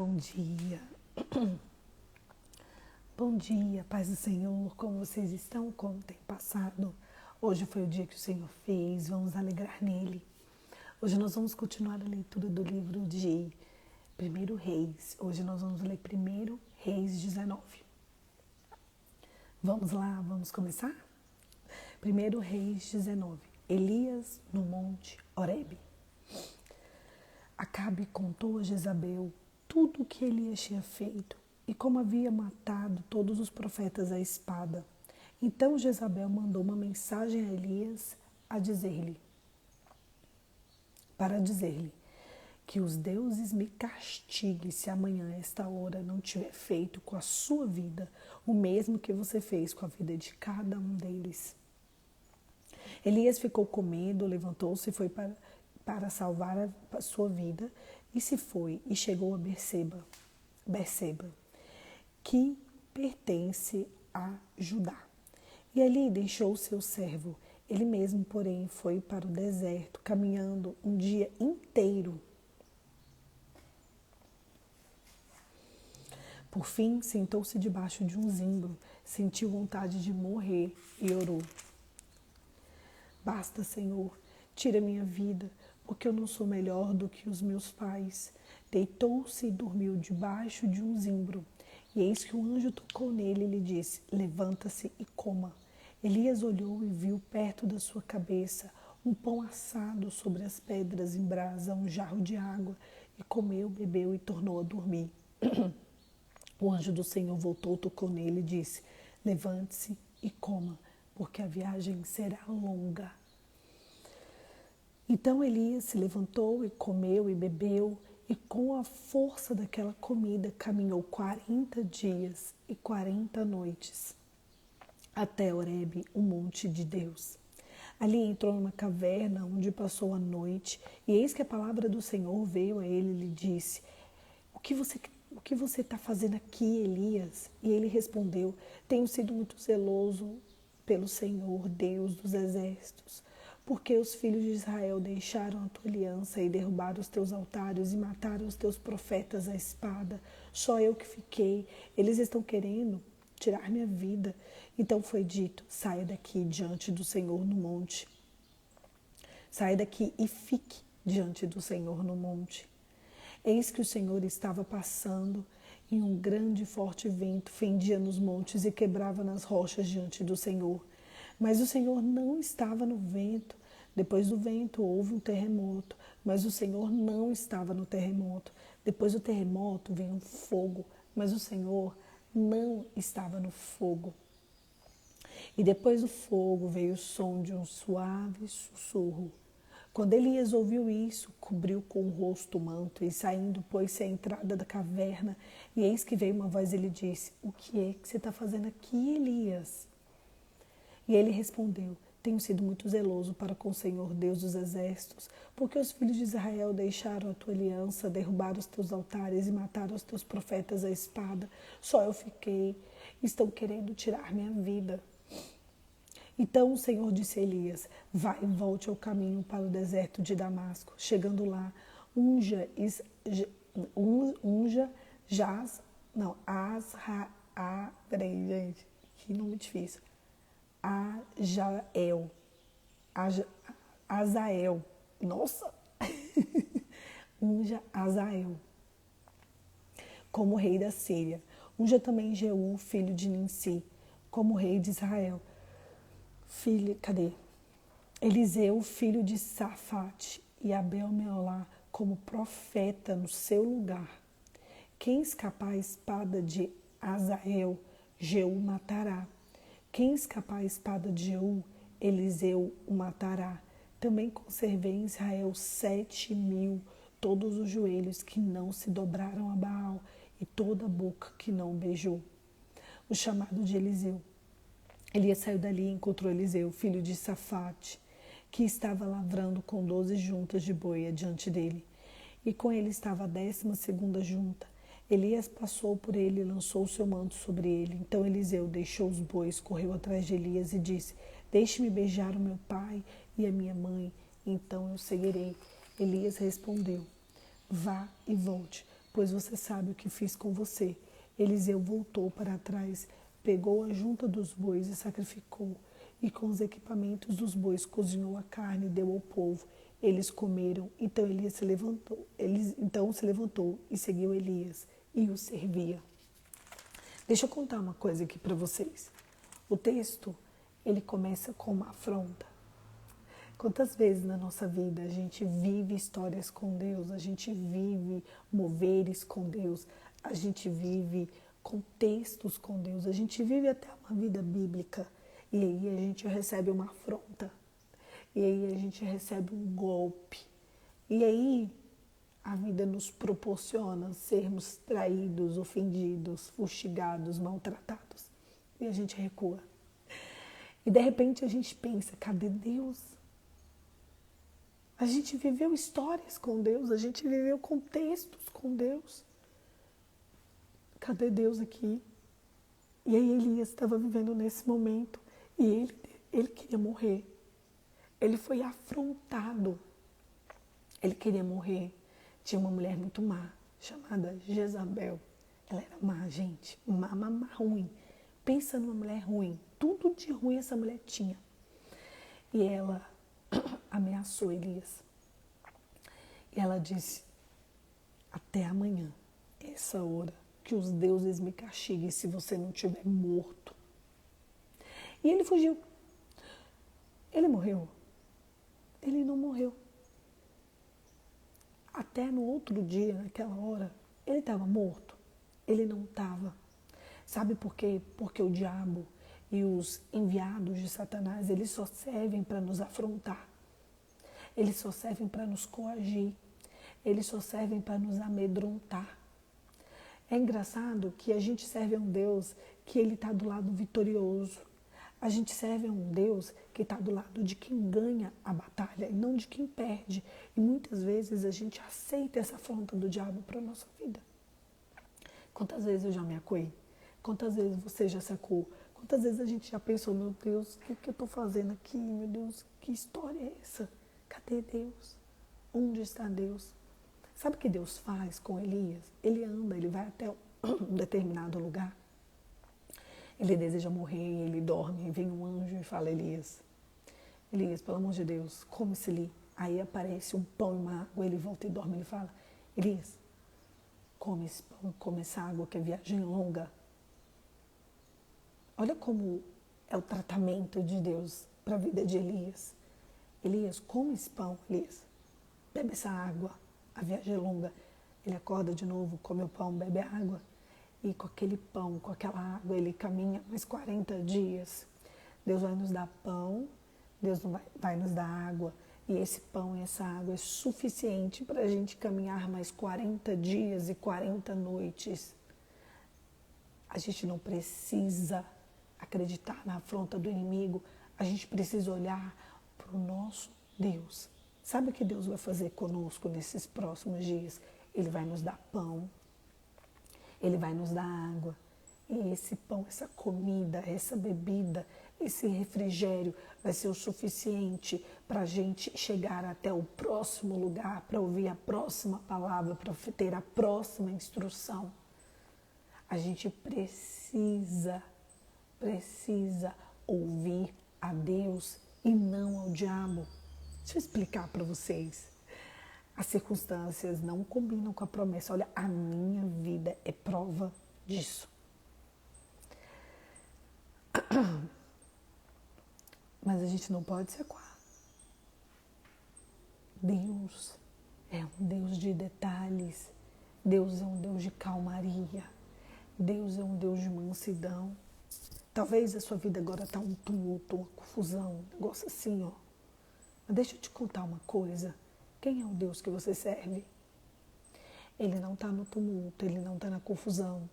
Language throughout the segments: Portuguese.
bom dia. Bom dia, paz do Senhor, como vocês estão? Como tem passado? Hoje foi o dia que o Senhor fez, vamos alegrar nele. Hoje nós vamos continuar a leitura do livro de 1 Reis. Hoje nós vamos ler 1 Reis 19. Vamos lá, vamos começar? 1 Reis 19. Elias no monte Horebe. Acabe contou a Jezabel tudo o que Elias tinha feito e como havia matado todos os profetas à espada. Então Jezabel mandou uma mensagem a Elias para dizer-lhe que os deuses me castiguem se amanhã a esta hora não tiver feito com a sua vida o mesmo que você fez com a vida de cada um deles. Elias ficou com medo, levantou-se e foi para salvar a sua vida, e se foi e chegou a Berseba, que pertence a Judá. E ali deixou seu servo. Ele mesmo, porém, foi para o deserto, caminhando um dia inteiro. Por fim, sentou-se debaixo de um zimbro, sentiu vontade de morrer e orou. Basta, Senhor, tira minha vida, porque eu não sou melhor do que os meus pais. Deitou-se e dormiu debaixo de um zimbro. E eis que o anjo tocou nele e lhe disse: levanta-se e coma. Elias olhou e viu perto da sua cabeça um pão assado sobre as pedras em brasa, um jarro de água, e comeu, bebeu e tornou a dormir. O anjo do Senhor voltou, tocou nele e disse: levante-se e coma, porque a viagem será longa. Então Elias se levantou e comeu e bebeu, e com a força daquela comida caminhou 40 dias e 40 noites até Horebe, o monte de Deus. Ali entrou numa caverna onde passou a noite, e eis que a palavra do Senhor veio a ele e lhe disse: O que você está fazendo aqui, Elias? E ele respondeu: tenho sido muito zeloso pelo Senhor, Deus dos exércitos, porque os filhos de Israel deixaram a tua aliança e derrubaram os teus altares e mataram os teus profetas à espada. Só eu que fiquei. Eles estão querendo tirar minha vida. Então foi dito: saia daqui diante do Senhor no monte. Saia daqui e fique diante do Senhor no monte. Eis que o Senhor estava passando, e um grande e forte vento fendia nos montes e quebrava nas rochas diante do Senhor. Mas o Senhor não estava no vento. Depois do vento houve um terremoto, mas o Senhor não estava no terremoto. Depois do terremoto veio um fogo, mas o Senhor não estava no fogo. E depois do fogo veio o som de um suave sussurro. Quando Elias ouviu isso, cobriu com o rosto o manto e saindo pôs-se à entrada da caverna. E eis que veio uma voz e lhe disse: o que é que você está fazendo aqui, Elias? E ele respondeu: tenho sido muito zeloso para com o Senhor, Deus dos exércitos, porque os filhos de Israel deixaram a tua aliança, derrubaram os teus altares e mataram os teus profetas à espada. Só eu fiquei. Estão querendo tirar minha vida. Então o Senhor disse a Elias: vai e volte ao caminho para o deserto de Damasco. Chegando lá, peraí, gente, que nome difícil. Azael, nossa, unja Azael como rei da Síria. Unja também Jeú, filho de Nimsi, como rei de Israel. Eliseu, filho de Safate, e Abel-Meolá como profeta no seu lugar. Quem escapar a espada de Azael, Jeú matará. Quem escapar a espada de Jeú, Eliseu o matará. Também conservei em Israel 7.000, todos os joelhos que não se dobraram a Baal e toda a boca que não beijou. O chamado de Eliseu. Elias saiu dali e encontrou Eliseu, filho de Safate, que estava lavrando com 12 juntas de boi adiante dele. E com ele estava a 12ª junta. Elias passou por ele e lançou o seu manto sobre ele. Então Eliseu deixou os bois, correu atrás de Elias e disse: deixe-me beijar o meu pai e a minha mãe, então eu seguirei. Elias respondeu: vá e volte, pois você sabe o que fiz com você. Eliseu voltou para trás, pegou a junta dos bois e sacrificou, e com os equipamentos dos bois cozinhou a carne e deu ao povo. Eles comeram, então Elias se levantou. Se levantou e seguiu Elias e o servia. Deixa eu contar uma coisa aqui para vocês. O texto, ele começa com uma afronta. Quantas vezes na nossa vida a gente vive histórias com Deus, a gente vive moveres com Deus, a gente vive contextos com Deus, a gente vive até uma vida bíblica e aí a gente recebe uma afronta, e aí a gente recebe um golpe, e aí a vida nos proporciona sermos traídos, ofendidos, fustigados, maltratados, e a gente recua. E de repente a gente pensa, cadê Deus? A gente viveu histórias com Deus, a gente viveu contextos com Deus. Cadê Deus aqui? E aí Elias estava vivendo nesse momento e ele queria morrer. Ele foi afrontado. Ele queria morrer. Tinha uma mulher muito má, chamada Jezabel. Ela era má, gente. Má ruim. Pensa numa mulher ruim. Tudo de ruim essa mulher tinha. E ela ameaçou Elias. E ela disse, até amanhã, essa hora, que os deuses me castiguem se você não estiver morto. E ele fugiu. Ele morreu? Ele não morreu. Até no outro dia, naquela hora, ele estava morto? Ele não estava. Sabe por quê? Porque o diabo e os enviados de Satanás, eles só servem para nos afrontar. Eles só servem para nos coagir. Eles só servem para nos amedrontar. É engraçado que a gente serve a um Deus que ele está do lado vitorioso. A gente serve a um Deus que está do lado de quem ganha a batalha e não de quem perde. E muitas vezes a gente aceita essa afronta do diabo para a nossa vida. Quantas vezes eu já me acuei? Quantas vezes você já se acuou? Quantas vezes a gente já pensou, meu Deus, o que eu estou fazendo aqui? Meu Deus, que história é essa? Cadê Deus? Onde está Deus? Sabe o que Deus faz com Elias? Ele anda, ele vai até um determinado lugar. Ele deseja morrer, ele dorme, vem um anjo e fala, Elias, pelo amor de Deus, come-se ali. Aí aparece um pão e uma água, ele volta e dorme, ele fala, Elias, come esse pão, come essa água, que é viagem longa. Olha como é o tratamento de Deus para a vida de Elias. Elias, come esse pão, Elias, bebe essa água, a viagem é longa. Ele acorda de novo, come o pão, bebe a água. E com aquele pão, com aquela água, ele caminha mais 40 dias. Deus vai nos dar pão, Deus vai nos dar água. E esse pão e essa água é suficiente para a gente caminhar mais 40 dias e 40 noites. A gente não precisa acreditar na afronta do inimigo. A gente precisa olhar para o nosso Deus. Sabe o que Deus vai fazer conosco nesses próximos dias? Ele vai nos dar pão. Ele vai nos dar água. E esse pão, essa comida, essa bebida, esse refrigério vai ser o suficiente para a gente chegar até o próximo lugar, para ouvir a próxima palavra, para ter a próxima instrução. A gente precisa ouvir a Deus e não ao diabo. Deixa eu explicar para vocês. As circunstâncias não combinam com a promessa. Olha, a minha vida é prova disso. Mas a gente não pode se acuar. Deus é um Deus de detalhes. Deus é um Deus de calmaria. Deus é um Deus de mansidão. Talvez a sua vida agora está um tumulto, uma confusão, um negócio assim, ó. Mas deixa eu te contar uma coisa. Quem é o Deus que você serve? Ele não está no tumulto, ele não está na confusão,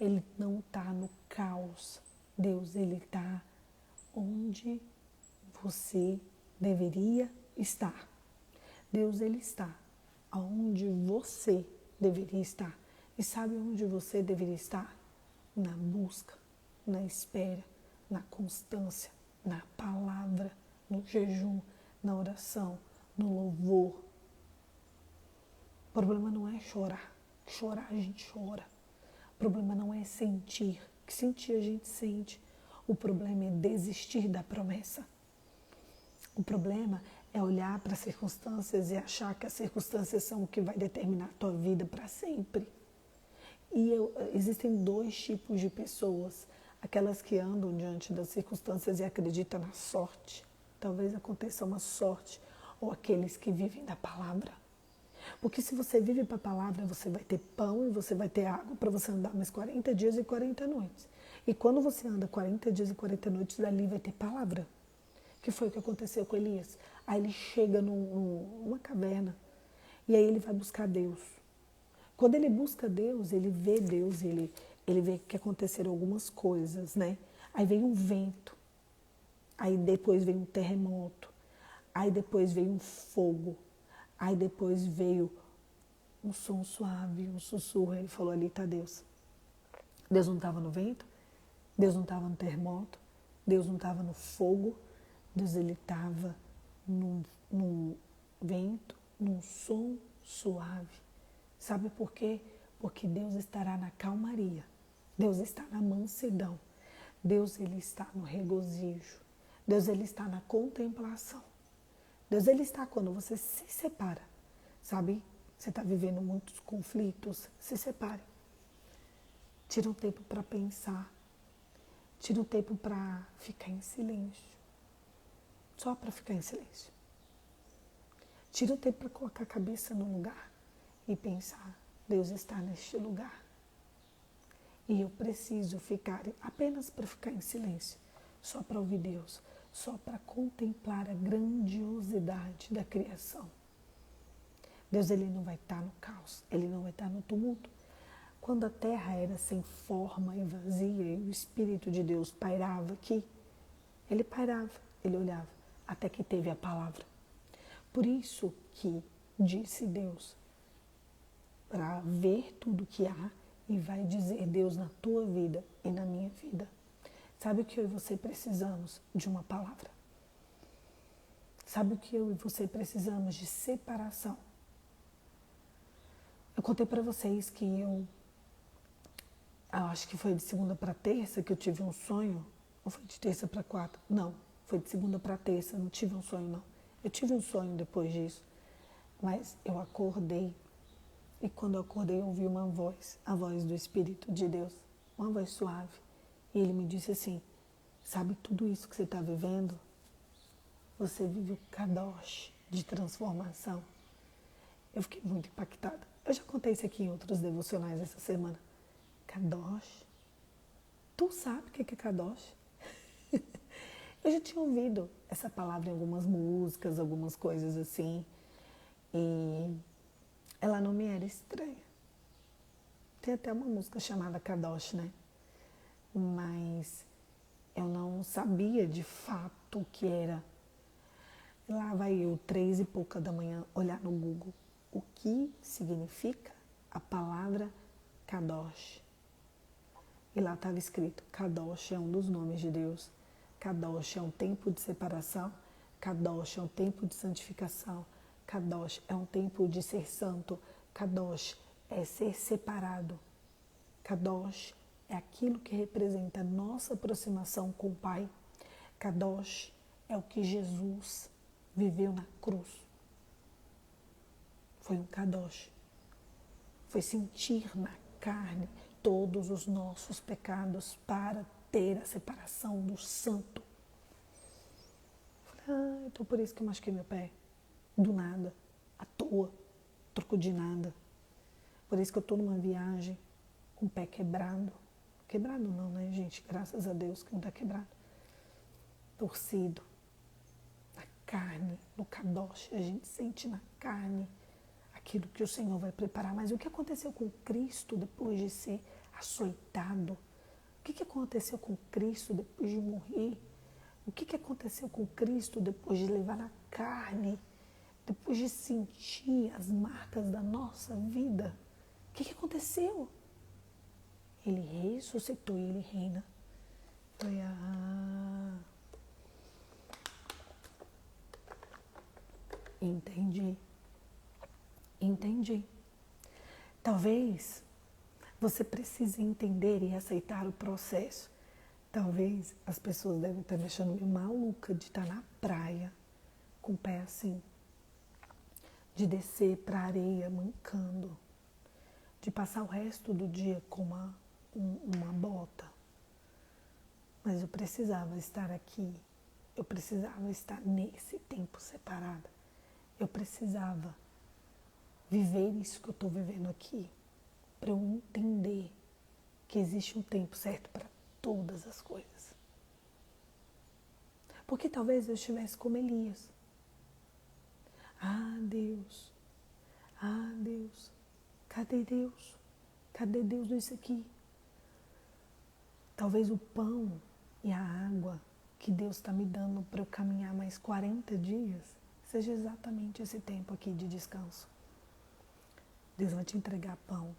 ele não está no caos. Deus, ele está onde você deveria estar. Deus, ele está onde você deveria estar. E sabe onde você deveria estar? Na busca, na espera, na constância, na palavra, no jejum, na oração, no louvor. O problema não é chorar. Chorar a gente chora. O problema não é sentir, que sentir a gente sente. O problema é desistir da promessa. O problema é olhar para as circunstâncias e achar que as circunstâncias são o que vai determinar a tua vida para sempre. Existem dois tipos de pessoas. Aquelas que andam diante das circunstâncias e acreditam na sorte. Talvez aconteça uma sorte. Ou aqueles que vivem da palavra. Porque se você vive para a palavra, você vai ter pão e você vai ter água para você andar mais 40 dias e 40 noites. E quando você anda 40 dias e 40 noites, dali vai ter palavra. Que foi o que aconteceu com Elias. Aí ele chega numa caverna e aí ele vai buscar Deus. Quando ele busca Deus, ele vê que aconteceram algumas coisas, né? Aí vem um vento, aí depois vem um terremoto, aí depois veio um fogo, aí depois veio um som suave, um sussurro. Ele falou, ali está Deus. Deus não estava no vento, Deus não estava no terremoto, Deus não estava no fogo, Deus ele estava num vento, num som suave. Sabe por quê? Porque Deus estará na calmaria, Deus está na mansidão, Deus ele está no regozijo, Deus ele está na contemplação. Deus ele está quando você se separa, sabe? Você está vivendo muitos conflitos, se separe. Tira um tempo para pensar, tira um tempo para ficar em silêncio, só para ficar em silêncio. Tira um tempo para colocar a cabeça no lugar e pensar, Deus está neste lugar. E eu preciso ficar, apenas para ficar em silêncio, só para ouvir Deus, só para contemplar a grandiosidade da criação. Deus ele não vai estar no caos, ele não vai estar no tumulto. Quando a terra era sem forma e vazia e o Espírito de Deus pairava aqui, ele pairava, ele olhava, até que teve a palavra. Por isso que disse Deus, para ver tudo que há e vai dizer Deus na tua vida e na minha vida. Sabe o que eu e você precisamos? De uma palavra. Sabe o que eu e você precisamos? De separação. Eu contei para vocês que eu acho que foi de segunda para terça que eu tive um sonho, ou foi de terça para quarta? Não, foi de segunda para terça, não tive um sonho não. Eu tive um sonho depois disso, mas eu acordei e quando eu acordei eu ouvi uma voz, a voz do Espírito de Deus, uma voz suave. E ele me disse assim, sabe tudo isso que você está vivendo? Você vive o kadosh de transformação. Eu fiquei muito impactada. Eu já contei isso aqui em outros devocionais essa semana. Kadosh? Tu sabe o que é Kadosh? Eu já tinha ouvido essa palavra em algumas músicas, algumas coisas assim. E ela não me era estranha. Tem até uma música chamada Kadosh, né? Mas eu não sabia de fato o que era. Lá vai eu, 3 e pouca da manhã, olhar no Google o que significa a palavra Kadosh. E lá estava escrito, Kadosh é um dos nomes de Deus. Kadosh é um tempo de separação. Kadosh é um tempo de santificação. Kadosh é um tempo de ser santo. Kadosh é ser separado. Kadosh é aquilo que representa a nossa aproximação com o Pai. Kadosh é o que Jesus viveu na cruz. Foi um Kadosh. Foi sentir na carne todos os nossos pecados para ter a separação do santo. Falei, então por isso que eu machuquei meu pé. Do nada, à toa, troco de nada. Por isso que eu estou numa viagem com o pé quebrado. Quebrado não, né, gente? Graças a Deus que não está quebrado. Torcido. Na carne, no kadosh, a gente sente na carne aquilo que o Senhor vai preparar. Mas o que aconteceu com Cristo depois de ser açoitado? O que aconteceu com Cristo depois de morrer? O que aconteceu com Cristo depois de levar na carne? Depois de sentir as marcas da nossa vida? O que aconteceu? Ele ressuscitou e ele reina. Falei, entendi. Talvez você precise entender e aceitar o processo. Talvez as pessoas devem estar me achando meio maluca de estar na praia com o pé assim, de descer para a areia mancando, de passar o resto do dia com uma bota. Mas eu precisava estar aqui, eu precisava estar nesse tempo separado. Eu precisava viver isso que eu estou vivendo aqui, para eu entender que existe um tempo certo para todas as coisas. Porque talvez eu estivesse como Elias. Ah, Deus, cadê Deus? Cadê Deus nisso aqui? Talvez o pão e a água que Deus está me dando para eu caminhar mais 40 dias seja exatamente esse tempo aqui de descanso. Deus vai te entregar pão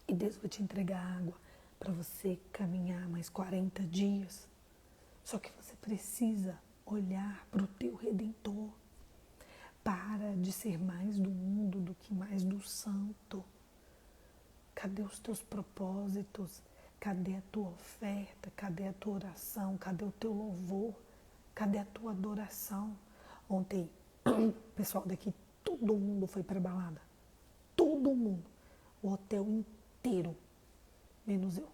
e Deus vai te entregar água para você caminhar mais 40 dias. Só que você precisa olhar para o teu Redentor. Para de ser mais do mundo do que mais do santo. Cadê os teus propósitos? Cadê a tua oferta? Cadê a tua oração? Cadê o teu louvor? Cadê a tua adoração? Ontem, o pessoal daqui, todo mundo foi para a balada. Todo mundo. O hotel inteiro. Menos eu.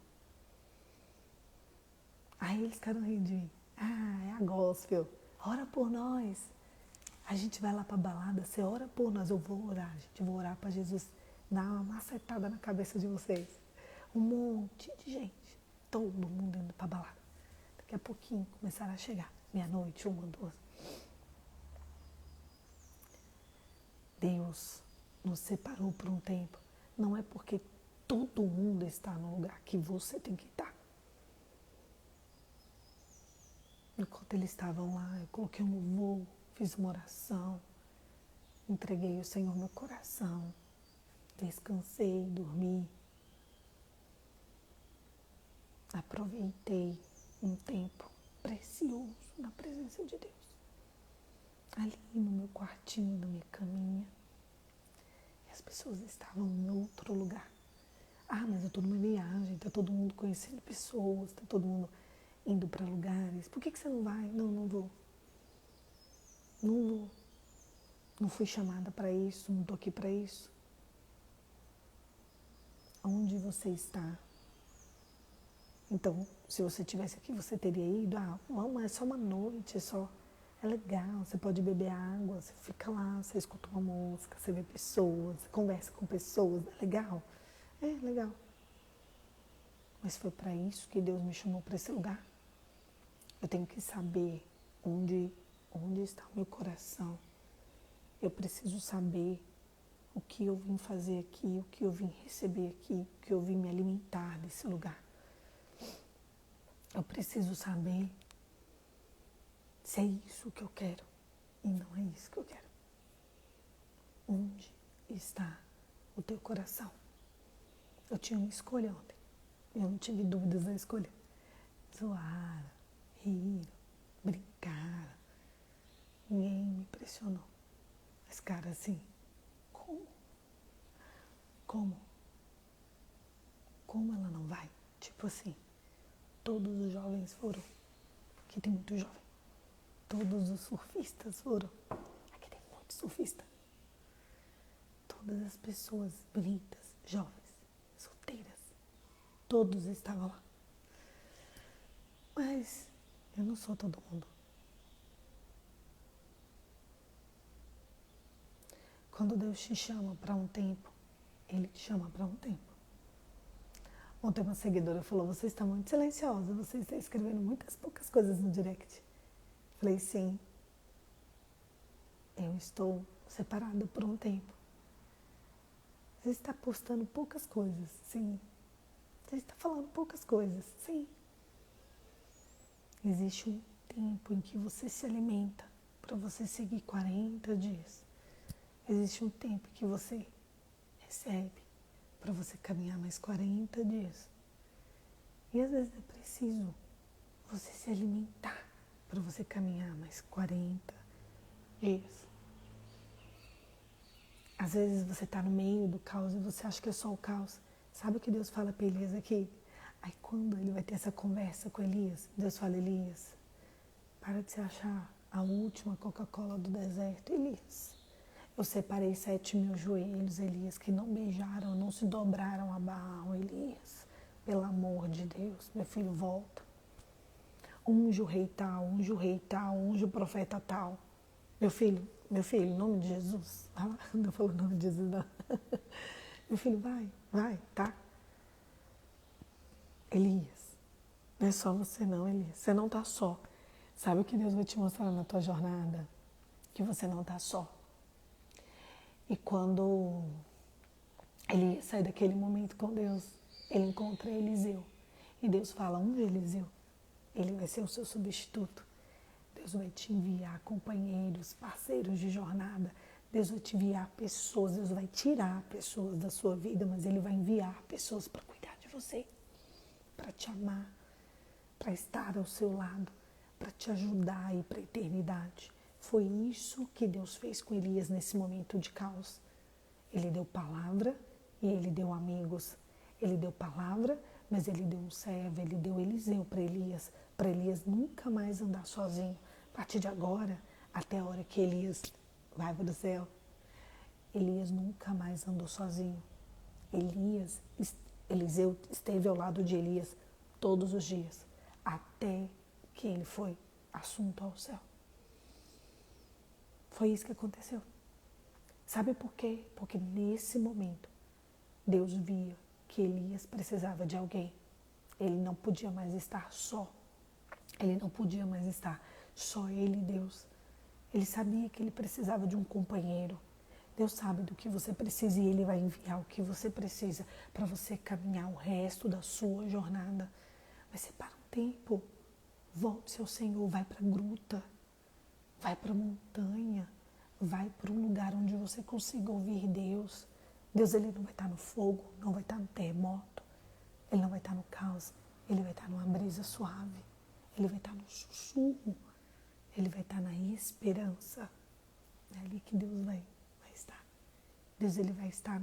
Aí eles ficaram rindo de mim. Ah, é a gospel. Ora por nós. A gente vai lá para a balada, você ora por nós. Eu vou orar, gente. Eu vou orar para Jesus dar uma macetada na cabeça de vocês. Um monte de gente. Todo mundo indo para a balada. Daqui a pouquinho começaram a chegar. Meia-noite, 1, 2. Deus nos separou por um tempo. Não é porque todo mundo está no lugar que você tem que estar. Enquanto eles estavam lá, eu coloquei um louvor, fiz uma oração, entreguei ao Senhor meu coração, descansei, dormi. Aproveitei um tempo precioso na presença de Deus. Ali no meu quartinho, na minha caminha. E as pessoas estavam em outro lugar. Ah, mas eu estou numa viagem, está todo mundo conhecendo pessoas, está todo mundo indo para lugares. Por que você não vai? Não, não vou. Não vou. Não fui chamada para isso, não estou aqui para isso. Onde você está? Então, se você estivesse aqui, você teria ido. Ah, vamos, é só uma noite, é só... É legal, você pode beber água, você fica lá, você escuta uma música, você vê pessoas, você conversa com pessoas, é legal? É, legal. Mas foi para isso que Deus me chamou para esse lugar. Eu tenho que saber onde está o meu coração. Eu preciso saber o que eu vim fazer aqui, o que eu vim receber aqui, o que eu vim me alimentar desse lugar. Eu preciso saber se é isso que eu quero e não é isso que eu quero. Onde está o teu coração? Eu tinha uma escolha ontem. Eu não tive dúvidas da escolha. Zoaram, riram, brincaram. Ninguém me pressionou. Mas, cara, assim, como? Como ela não vai? Tipo assim, todos os jovens foram. Aqui tem muito jovem. Todos os surfistas foram. Aqui tem muito surfista. Todas as pessoas bonitas, jovens, solteiras, todos estavam lá. Mas eu não sou todo mundo. Quando Deus te chama para um tempo, Ele te chama para um tempo. Ontem uma seguidora falou, você está muito silenciosa, você está escrevendo muitas poucas coisas no direct. Falei, sim, eu estou separada por um tempo. Você está postando poucas coisas, sim. Você está falando poucas coisas, sim. Existe um tempo em que você se alimenta para você seguir 40 dias. Existe um tempo que você recebe para você caminhar mais 40 dias. E às vezes é preciso você se alimentar para você caminhar mais 40 dias. Às vezes você está no meio do caos e você acha que é só o caos. Sabe o que Deus fala para Elias aqui? Aí quando ele vai ter essa conversa com Elias, Deus fala, Elias, para de se achar a última Coca-Cola do deserto. Elias, eu separei 7.000 joelhos, Elias, que não beijaram, não se dobraram a Baal. Elias, pelo amor de Deus, meu filho, volta. Unge o rei tal, unge o rei tal, unge o profeta tal. Meu filho, em nome de Jesus. Não falou o nome de Jesus, não. Meu filho, vai, tá? Elias, não é só você não, Elias. Você não tá só. Sabe o que Deus vai te mostrar na tua jornada? Que você não tá só. E quando ele sai daquele momento com Deus, ele encontra Eliseu. E Deus fala, unge Eliseu. Ele vai ser o seu substituto. Deus vai te enviar companheiros, parceiros de jornada. Deus vai te enviar pessoas. Deus vai tirar pessoas da sua vida, mas Ele vai enviar pessoas para cuidar de você, para te amar, para estar ao seu lado, para te ajudar a ir para a eternidade. Foi isso que Deus fez com Elias nesse momento de caos. Ele deu palavra e Ele deu amigos. Ele deu palavra, mas Ele deu um servo, Ele deu Eliseu para Elias nunca mais andar sozinho. A partir de agora, até a hora que Elias vai para o céu, Elias nunca mais andou sozinho. Eliseu esteve ao lado de Elias todos os dias, até que ele foi assunto ao céu. Foi isso que aconteceu. Sabe por quê? Porque nesse momento, Deus via que Elias precisava de alguém. Ele não podia mais estar só. Ele não podia mais estar só ele e Deus. Ele sabia que ele precisava de um companheiro. Deus sabe do que você precisa e Ele vai enviar o que você precisa para você caminhar o resto da sua jornada. Mas separa um tempo. Volte-se ao Senhor, vai para a gruta, vai para a montanha, vai para um lugar onde você consiga ouvir Deus. Deus, Ele não vai estar no fogo, não vai estar no terremoto, Ele não vai estar no caos, Ele vai estar numa brisa suave, Ele vai estar no sussurro, Ele vai estar na esperança. É ali que Deus vai estar. Deus, Ele vai estar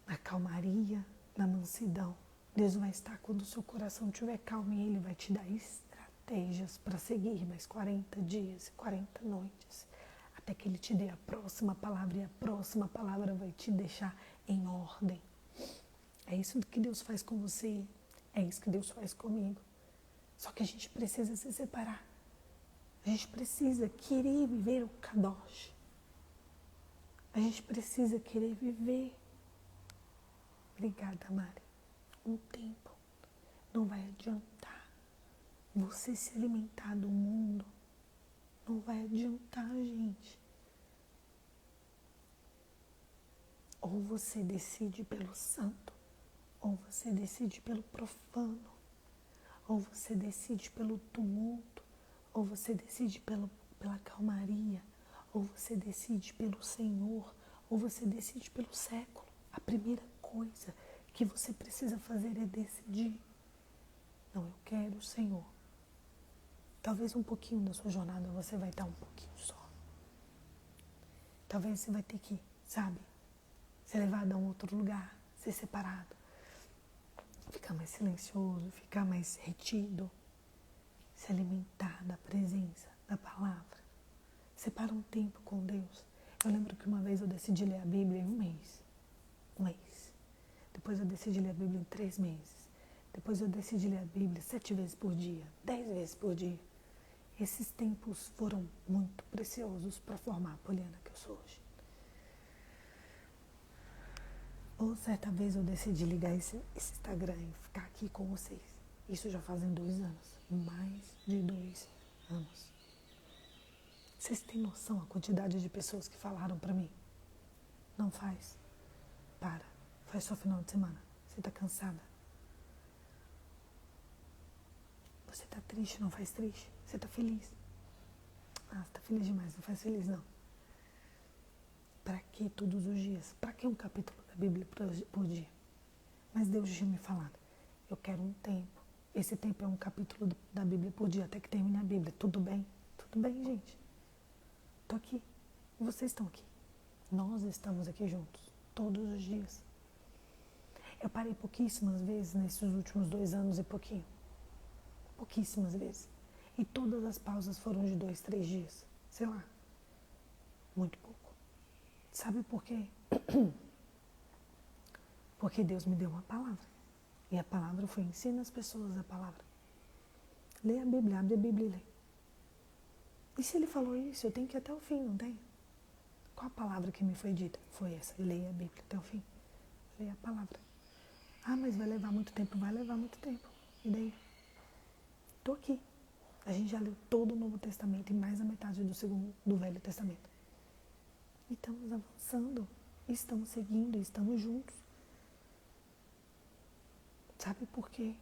na calmaria, na mansidão. Deus vai estar quando o seu coração estiver calmo e Ele vai te dar estratégias para seguir mais 40 dias, 40 noites, até que Ele te dê a próxima palavra e a próxima palavra vai te deixar em ordem. É isso que Deus faz com você, é isso que Deus faz comigo. Só que a gente precisa se separar. A gente precisa querer viver o Kadosh. A gente precisa querer viver. Obrigada, Mari. Um tempo. Não vai adiantar você se alimentar do mundo. Não vai adiantar, gente. Ou você decide pelo santo, ou você decide pelo profano, ou você decide pelo tumulto, ou você decide pela calmaria, ou você decide pelo Senhor, ou você decide pelo século. A primeira coisa que você precisa fazer é decidir. Não, eu quero o Senhor. Talvez um pouquinho da sua jornada você vai estar um pouquinho só. Talvez você vai ter que, sabe, ser levado a um outro lugar, ser separado. Ficar mais silencioso, ficar mais retido. Se alimentar da presença, da palavra. Separa um tempo com Deus. Eu lembro que uma vez eu decidi ler a Bíblia em um mês. Depois eu decidi ler a Bíblia em 3 meses. Depois eu decidi ler a Bíblia 7 vezes por dia, 10 vezes por dia. Esses tempos foram muito preciosos para formar a Poliana que eu sou hoje. Ou certa vez eu decidi ligar esse Instagram e ficar aqui com vocês. Isso já fazem 2 anos. Mais de 2 anos. Vocês têm noção a quantidade de pessoas que falaram para mim? Não faz. Para. Faz só final de semana. Você tá cansada. Você tá triste, não faz triste. Você tá feliz. Ah, você tá feliz demais, não faz feliz não. Pra que todos os dias? Pra que um capítulo da Bíblia por dia? Mas Deus tinha me falado, eu quero um tempo. Esse tempo é um capítulo da Bíblia por dia, até que termine a Bíblia. Tudo bem? Tudo bem, gente. Tô aqui. E vocês estão aqui. Nós estamos aqui juntos, todos os dias. Eu parei pouquíssimas vezes nesses últimos 2 anos e pouquinho. Pouquíssimas vezes. E todas as pausas foram de 2, 3 dias. Sei lá. Muito pouco. Sabe por quê? Porque Deus me deu uma palavra. E a palavra foi: ensina as pessoas a palavra. Lê a Bíblia, abre a Bíblia e lê. E se ele falou isso, eu tenho que ir até o fim, não tem? Qual a palavra que me foi dita? Foi essa: leia a Bíblia até o fim. Leia a palavra. Ah, mas vai levar muito tempo. Vai levar muito tempo. E daí? Estou aqui. A gente já leu todo o Novo Testamento e mais a metade do Velho Testamento. E estamos avançando, estamos seguindo, estamos juntos. Sabe por quê?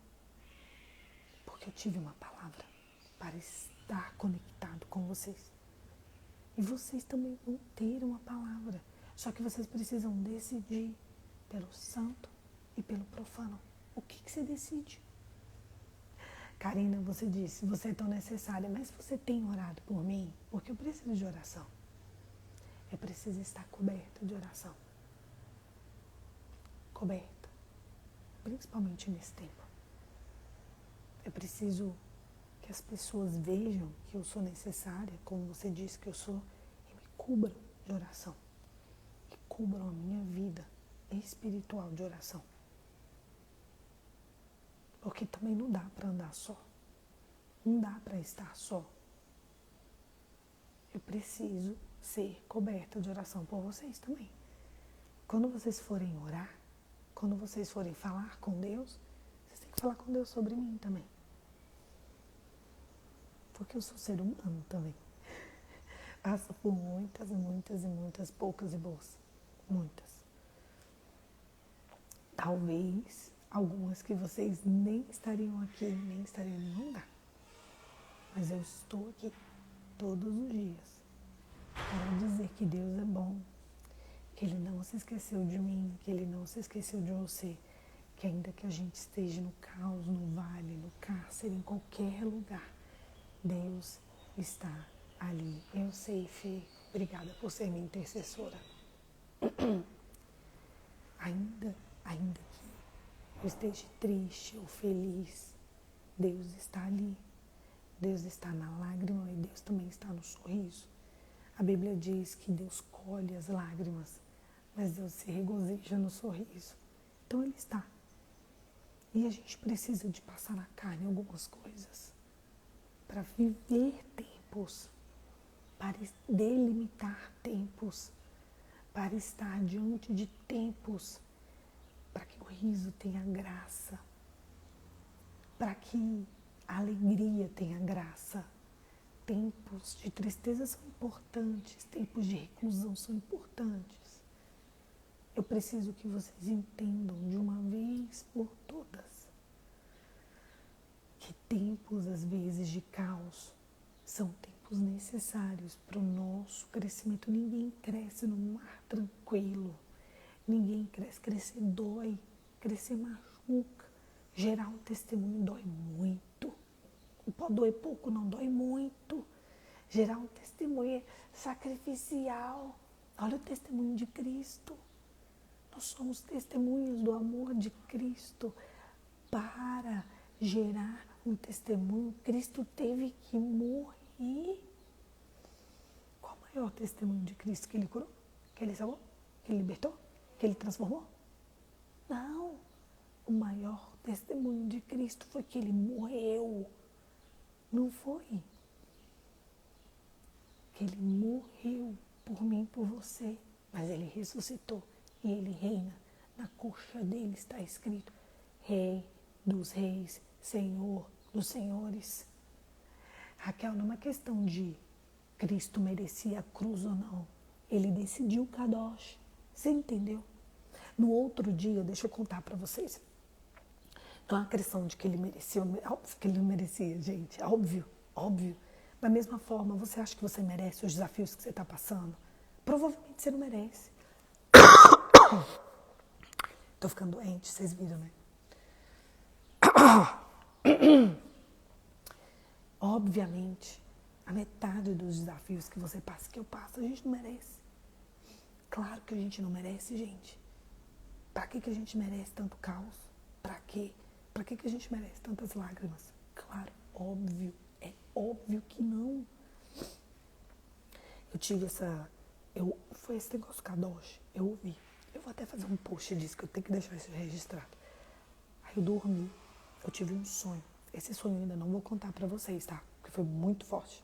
Porque eu tive uma palavra para estar conectado com vocês. E vocês também vão ter uma palavra. Só que vocês precisam decidir pelo santo e pelo profano. O que você decide? Karina, você disse: você é tão necessária, mas você tem orado por mim? Porque eu preciso de oração. Eu preciso estar coberta de oração. Coberta. Principalmente nesse tempo. Eu preciso que as pessoas vejam que eu sou necessária, como você disse que eu sou, e me cubram de oração. E cubram a minha vida espiritual de oração. Porque também não dá para andar só. Não dá para estar só. Eu preciso ser coberta de oração por vocês também. Quando vocês forem orar, quando vocês forem falar com Deus, vocês têm que falar com Deus sobre mim também. Porque eu sou ser humano também. Passo por muitas, muitas e muitas poucas e boas. Muitas. Talvez algumas que vocês nem estariam aqui, nem estariam em nenhum lugar. Mas eu estou aqui todos os dias para dizer que Deus é bom, que Ele não se esqueceu de mim, que Ele não se esqueceu de você, que ainda que a gente esteja no caos, no vale, no cárcere, em qualquer lugar, Deus está ali. Eu sei, Fê, obrigada por ser minha intercessora. Ainda que eu esteja triste ou feliz, Deus está ali. Deus está na lágrima e Deus também está no sorriso. A Bíblia diz que Deus colhe as lágrimas, mas Deus se regozija no sorriso. Então Ele está. E a gente precisa de passar na carne algumas coisas para viver tempos, para delimitar tempos, para estar diante de tempos, para que o riso tenha graça, para que a alegria tenha graça. Tempos de tristeza são importantes, tempos de reclusão são importantes. Eu preciso que vocês entendam de uma vez por todas que tempos, às vezes, de caos são tempos necessários para o nosso crescimento. Ninguém cresce no mar tranquilo, ninguém cresce. Crescer dói, crescer machuca, gerar um testemunho dói muito. Pode doer pouco, não dói muito. Gerar um testemunho sacrificial. Olha o testemunho de Cristo. Nós somos testemunhas do amor de Cristo. Para gerar um testemunho, Cristo teve que morrer. Qual o maior testemunho de Cristo? Que Ele curou? Que Ele salvou? Que Ele libertou? Que Ele transformou? Não. O maior testemunho de Cristo foi que Ele morreu. Não foi que Ele morreu por mim, por você, mas Ele ressuscitou e Ele reina. Na coxa dele está escrito: Rei dos reis, Senhor dos senhores. Raquel, não é uma questão de Cristo merecia a cruz ou não. Ele decidiu Kadosh. Você entendeu? No outro dia, deixa eu contar para vocês. Não é uma questão de que ele merecia, óbvio que ele não merecia, gente, óbvio. Da mesma forma, você acha que você merece os desafios que você está passando? Provavelmente você não merece. Tô ficando doente, vocês viram, né? Obviamente, a metade dos desafios que você passa, que eu passo, a gente não merece. Claro que a gente não merece, gente. Pra que a gente merece tanto caos? Pra quê? Pra que a gente merece tantas lágrimas? Claro, óbvio. É óbvio que não. Eu tive foi esse negócio Kadosh. Eu ouvi. Eu vou até fazer um post disso, que eu tenho que deixar isso registrado. Aí eu dormi. Eu tive um sonho. Esse sonho eu ainda não vou contar pra vocês, tá? Porque foi muito forte.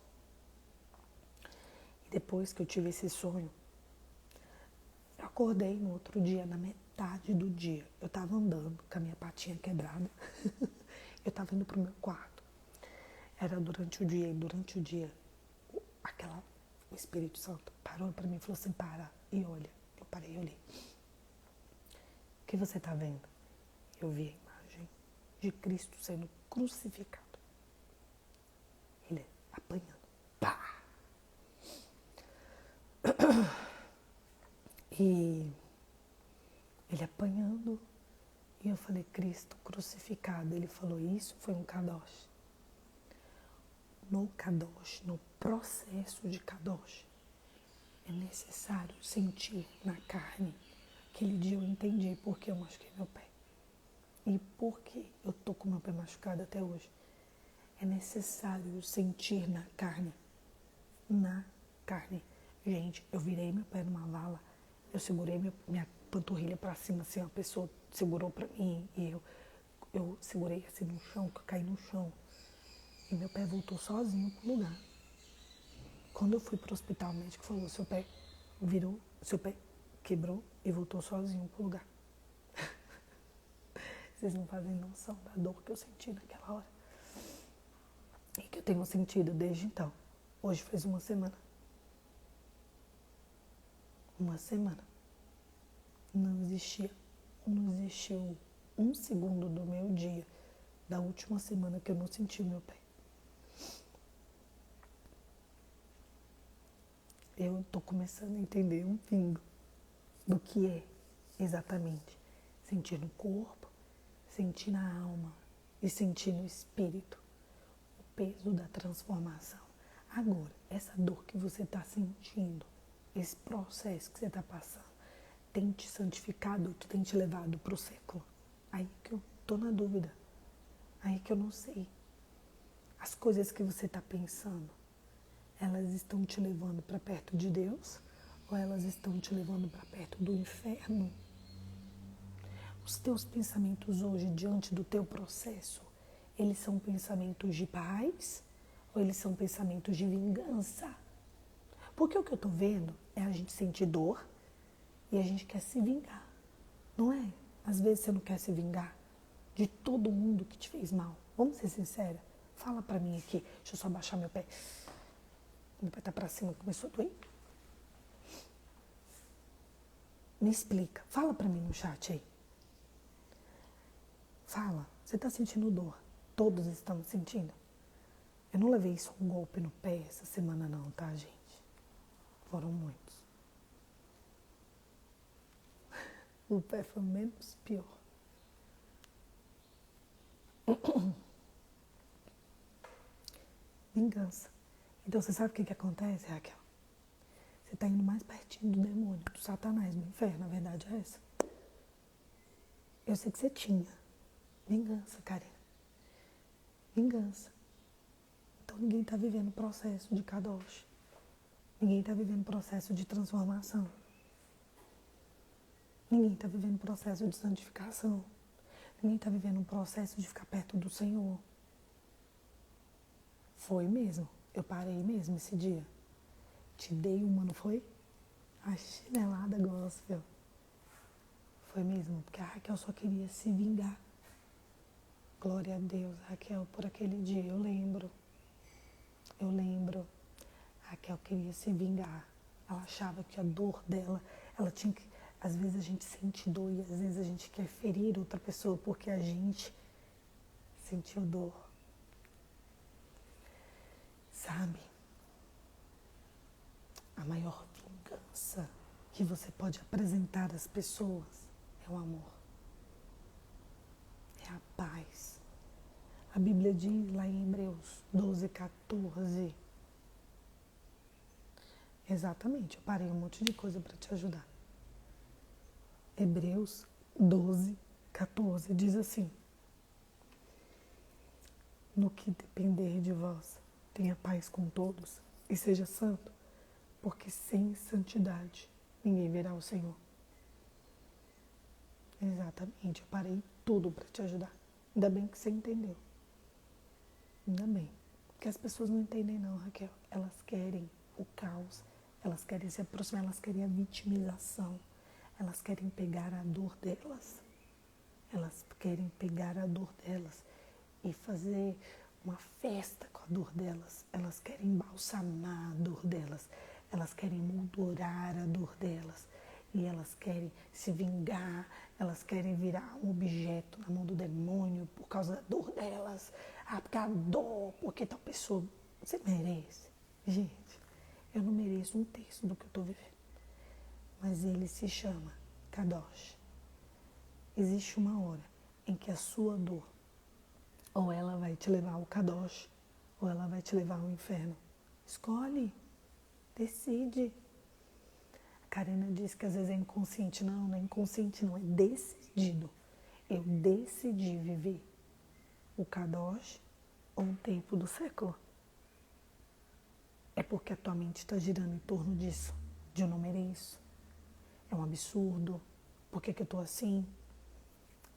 E depois que eu tive esse sonho, eu acordei no outro dia, na metade do dia. Eu tava andando com a minha patinha quebrada. Eu tava indo pro meu quarto. Era durante o dia, e durante o dia, o Espírito Santo parou pra mim e falou assim, para e olha. Eu parei e olhei. O que você tá vendo? Eu vi a imagem de Cristo sendo crucificado. Ele apanhando. Pá! E ele apanhando. E eu falei, Cristo crucificado. Ele falou, isso foi um Kadosh. No Kadosh, no processo de Kadosh, é necessário sentir na carne. Aquele dia eu entendi por que eu machuquei meu pé. E por que eu tô com meu pé machucado até hoje. É necessário sentir na carne. Na carne. Gente, eu virei meu pé numa vala. Eu segurei minha panturrilha pra cima, assim, uma pessoa segurou pra mim. E eu segurei assim no chão, que eu caí no chão. E meu pé voltou sozinho pro lugar. Quando eu fui pro hospital, o médico falou, seu pé virou, seu pé quebrou e voltou sozinho pro lugar. Vocês não fazem noção da dor que eu senti naquela hora. E que eu tenho sentido desde então. Hoje fez uma semana. Uma semana. Não existiu um segundo do meu dia, da última semana, que eu não senti o meu pé. Eu tô começando a entender um pingo do que é exatamente sentir no corpo, sentir na alma e sentir no espírito o peso da transformação. Agora, essa dor que você está sentindo, esse processo que você está passando, tem te santificado, tem te levado para o século? Aí que eu tô na dúvida. Aí que eu não sei. As coisas que você está pensando, elas estão te levando para perto de Deus ou elas estão te levando para perto do inferno? Os teus pensamentos hoje, diante do teu processo, eles são pensamentos de paz ou eles são pensamentos de vingança? Porque o que eu estou vendo é a gente sentir dor e a gente quer se vingar, não é? Às vezes você não quer se vingar de todo mundo que te fez mal. Vamos ser sinceros? Fala pra mim aqui. Deixa eu só abaixar meu pé. Meu pé tá pra cima, começou a doer. Me explica. Fala pra mim no chat aí. Fala. Você tá sentindo dor? Todos estamos sentindo? Eu não levei isso um golpe no pé essa semana não, tá, gente? Foram muitos. O pé foi menos pior. Vingança. Então você sabe o que acontece, Raquel? Você está indo mais pertinho do demônio, do Satanás, do inferno. A verdade é essa. Eu sei que você tinha. Vingança, Karina. Vingança. Então ninguém está vivendo o processo de Kadosh. Ninguém está vivendo o processo de transformação. Ninguém está vivendo o processo de santificação. Ninguém está vivendo um processo de ficar perto do Senhor. Foi mesmo. Eu parei mesmo esse dia. Te dei uma, não foi? A chinelada gospel. Foi mesmo, porque a Raquel só queria se vingar. Glória a Deus, Raquel, por aquele dia, eu lembro. A Raquel queria se vingar. Ela achava que a dor dela, ela tinha que... Às vezes a gente sente dor e às vezes a gente quer ferir outra pessoa porque a gente sentiu dor. Sabe? A maior vingança que você pode apresentar às pessoas é o amor. É a paz. A Bíblia diz lá em Hebreus 12:14. Exatamente, eu parei um monte de coisa para te ajudar. Hebreus 12:14 diz assim: no que depender de vós, tenha paz com todos e seja santo, porque sem santidade ninguém verá o Senhor. Exatamente, eu parei tudo para te ajudar. Ainda bem que você entendeu. Ainda bem. Porque as pessoas não entendem não, Raquel. Elas querem o caos, elas querem se aproximar, elas querem a vitimização, elas querem pegar a dor delas. Elas querem pegar a dor delas e fazer uma festa com a dor delas. Elas querem embalsamar a dor delas. Elas querem moldurar a dor delas. E elas querem se vingar. Elas querem virar um objeto na mão do demônio por causa da dor delas. Ah, porque a dor, porque tal pessoa... Você merece. Gente, eu não mereço um terço do que eu estou vivendo. Mas ele se chama Kadosh. Existe uma hora em que a sua dor, ou ela vai te levar ao Kadosh, ou ela vai te levar ao inferno. Escolhe, decide. A Karina disse que às vezes é inconsciente. Não, não é inconsciente não, é decidido. Eu decidi viver o Kadosh ou o tempo do século. É porque a tua mente está girando em torno disso, de eu não mereço, é um absurdo, por que eu estou assim?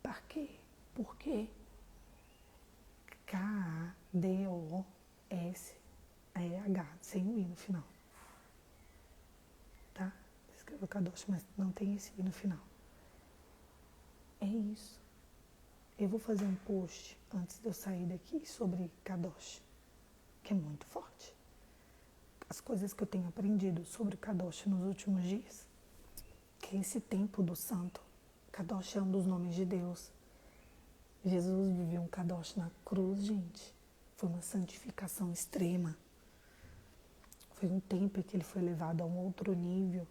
Por quê? Por quê? K-A-D-O-S-H, sem o I no final. Tá? Escreveu Kadosh, mas não tem esse I no final. É isso. Eu vou fazer um post antes de eu sair daqui sobre Kadosh, que é muito forte. As coisas que eu tenho aprendido sobre Kadosh nos últimos dias, que é esse tempo do santo. Kadosh é um dos nomes de Deus. Jesus viveu um Kadosh na cruz, gente. Foi uma santificação extrema. Foi um tempo em que ele foi levado a um outro nível.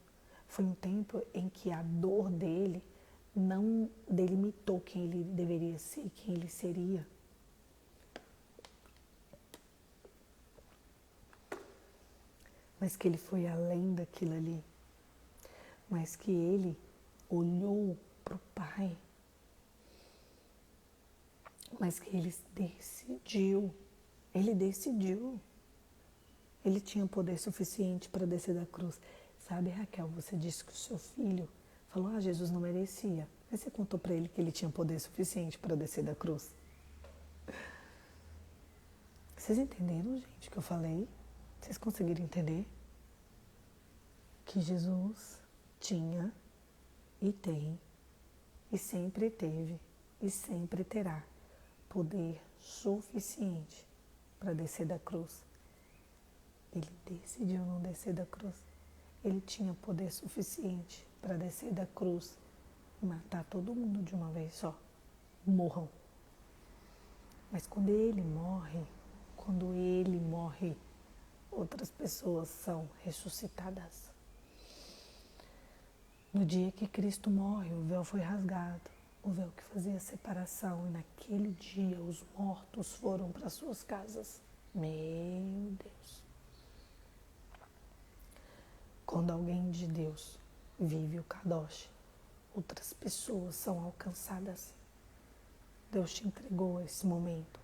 Foi um tempo em que a dor dele não delimitou quem ele deveria ser, quem ele seria. Mas que ele foi além daquilo ali. Mas que ele olhou para o Pai. Mas que ele decidiu. Ele decidiu. Ele tinha poder suficiente para descer da cruz. Sabe, Raquel, você disse que o seu filho falou, Jesus não merecia. Mas você contou para ele que ele tinha poder suficiente para descer da cruz. Vocês entenderam, gente, o que eu falei? Vocês conseguiram entender? Que Jesus tinha e tem, e sempre teve, e sempre terá poder suficiente para descer da cruz. Ele decidiu não descer da cruz. Ele tinha poder suficiente para descer da cruz e matar todo mundo de uma vez só. Morram. Mas quando ele morre, outras pessoas são ressuscitadas. No dia que Cristo morre, o véu foi rasgado, o véu que fazia separação, e naquele dia os mortos foram para suas casas. Meu Deus! Quando alguém de Deus vive o Kadosh, outras pessoas são alcançadas. Deus te entregou esse momento,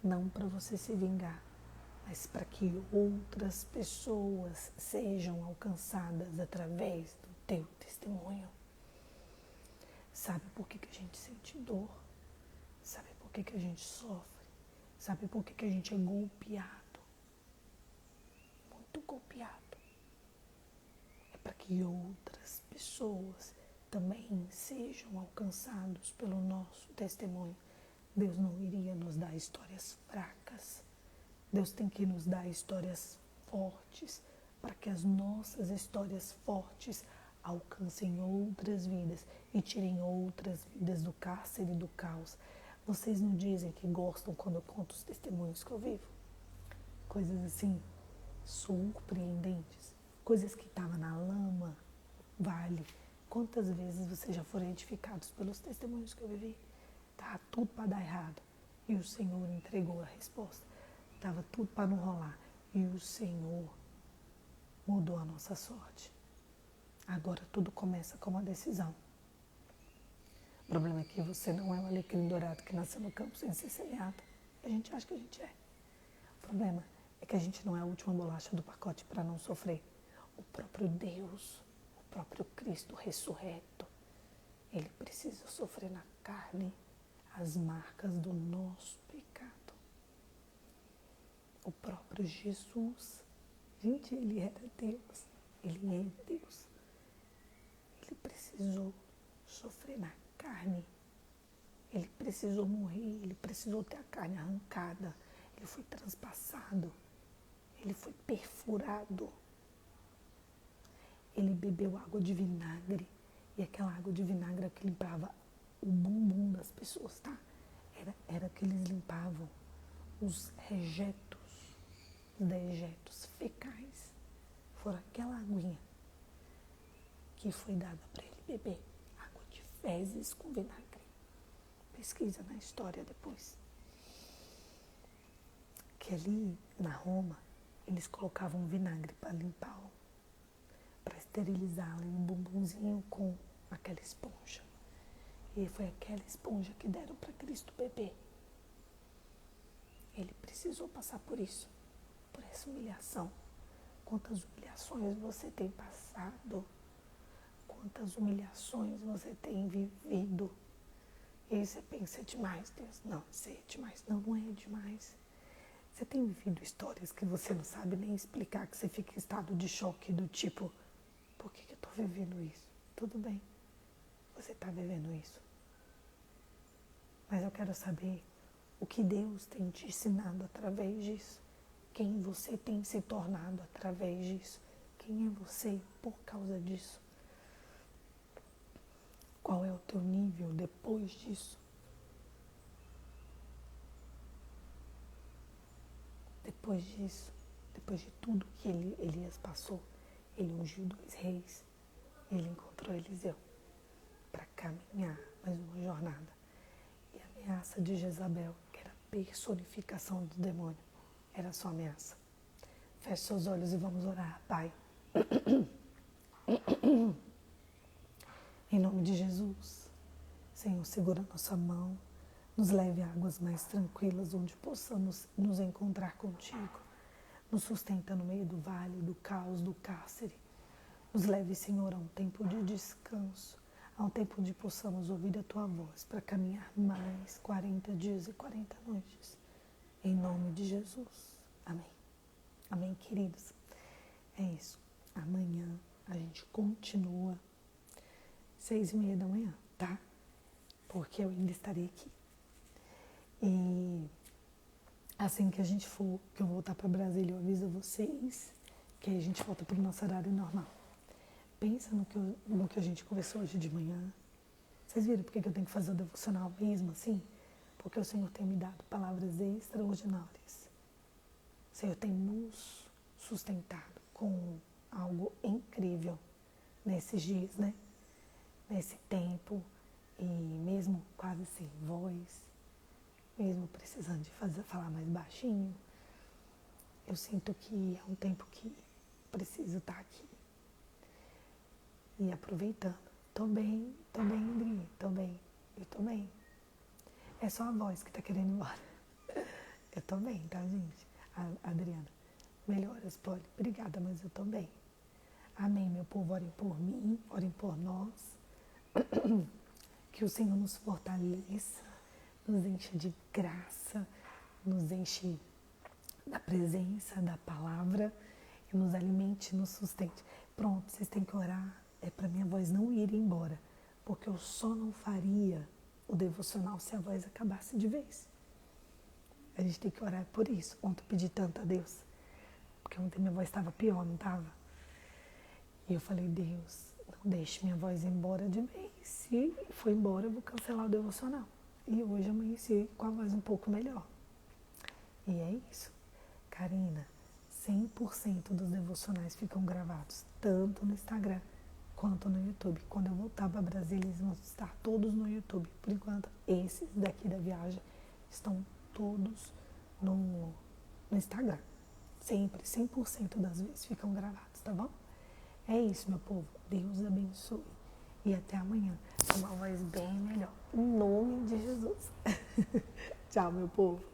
não para você se vingar, mas para que outras pessoas sejam alcançadas através do teu testemunho. Sabe por que a gente sente dor? Sabe por que a gente sofre? Sabe por que a gente é golpeado? Muito golpeado. É para que outras pessoas também sejam alcançados pelo nosso testemunho. Deus não iria nos dar histórias fracas. Deus tem que nos dar histórias fortes, para que as nossas histórias fortes alcancem outras vidas e tirem outras vidas do cárcere e do caos. Vocês não dizem que gostam quando eu conto os testemunhos que eu vivo? Coisas assim, surpreendentes. Coisas que estavam na lama, vale. Quantas vezes vocês já foram edificados pelos testemunhos que eu vivi? Estava tudo para dar errado e o Senhor entregou a resposta. Estava tudo para não rolar e o Senhor mudou a nossa sorte. Agora tudo começa com uma decisão. O problema é que você não é um alecrim dourado que nasceu no campo sem ser semeado. A gente acha que a gente é. O problema é que a gente não é a última bolacha do pacote para não sofrer. O próprio Deus, o próprio Cristo ressurreto, ele precisa sofrer na carne as marcas do nosso pecado. O próprio Jesus, gente, ele era Deus, ele é Deus. Ele precisou sofrer na carne, ele precisou morrer, ele precisou ter a carne arrancada, ele foi transpassado, ele foi perfurado. Ele bebeu água de vinagre, e aquela água de vinagre que limpava o bumbum das pessoas, tá? Era que eles limpavam os rejetos, os dejetos fecais. Foram aquela aguinha que foi dada para ele beber, água de fezes com vinagre. Pesquisa na história depois. Que ali na Roma, eles colocavam vinagre para limpar, para esterilizar ali o bumbumzinho com aquela esponja. E foi aquela esponja que deram para Cristo beber. Ele precisou passar por isso, por essa humilhação. Quantas humilhações você tem passado? Quantas humilhações você tem vivido? E aí você pensa, é demais, Deus? Não, isso é demais. Não, não é demais. Você tem vivido histórias que você não sabe nem explicar, que você fica em estado de choque do tipo, por que eu estou vivendo isso? Tudo bem, você está vivendo isso. Mas eu quero saber o que Deus tem te ensinado através disso. Quem você tem se tornado através disso. Quem é você por causa disso. Qual é o teu nível depois disso? Depois disso, depois de tudo que Elias passou, ele ungiu 2 reis, ele encontrou Eliseu para caminhar mais uma jornada. E a ameaça de Jezabel, que era a personificação do demônio, era só ameaça. Feche seus olhos e vamos orar, Pai. Em nome de Jesus, Senhor, segura nossa mão, nos leve a águas mais tranquilas, onde possamos nos encontrar contigo. Nos sustenta no meio do vale, do caos, do cárcere. Nos leve, Senhor, a um tempo de descanso, a um tempo onde possamos ouvir a Tua voz para caminhar mais 40 dias e 40 noites. Em nome de Jesus. Amém. Amém, queridos. É isso. Amanhã a gente continua 6:30 da manhã, tá? Porque eu ainda estarei aqui. E assim que a gente for, que eu voltar para Brasília, eu aviso vocês que aí a gente volta para o nosso horário normal. Pensa no que a gente conversou hoje de manhã. Vocês viram por que eu tenho que fazer o devocional mesmo assim? Porque o Senhor tem me dado palavras extraordinárias. O Senhor tem nos sustentado com algo incrível nesses dias, né? Nesse tempo, e mesmo quase sem voz, mesmo precisando de falar mais baixinho, eu sinto que é um tempo que preciso estar aqui. E aproveitando. Tô bem, Adri, eu tô bem. É só a voz que tá querendo ir embora. Eu tô bem, tá, gente? Adriana, melhoras, pode. Obrigada, mas eu tô bem. Amém, meu povo, orem por mim, orem por nós. Que o Senhor nos fortaleça, nos encha de graça, nos enche da presença, da palavra, e nos alimente, nos sustente. Pronto, vocês têm que orar, é para minha voz não ir embora, porque eu só não faria o devocional se a voz acabasse de vez. A gente tem que orar por isso. Ontem eu pedi tanto a Deus, porque ontem minha voz estava pior, não estava? E eu falei, Deus, não deixe minha voz ir embora de vez. Se for embora, eu vou cancelar o devocional. E hoje amanheci com a voz um pouco melhor. E é isso. Karina, 100% dos devocionais ficam gravados, tanto no Instagram quanto no YouTube. Quando eu voltar para Brasília, eles vão estar todos no YouTube. Por enquanto, esses daqui da viagem estão todos no Instagram. Sempre, 100% das vezes ficam gravados, tá bom? É isso, meu povo. Deus abençoe. E até amanhã. Uma voz bem melhor. Em nome de Jesus. Tchau, meu povo.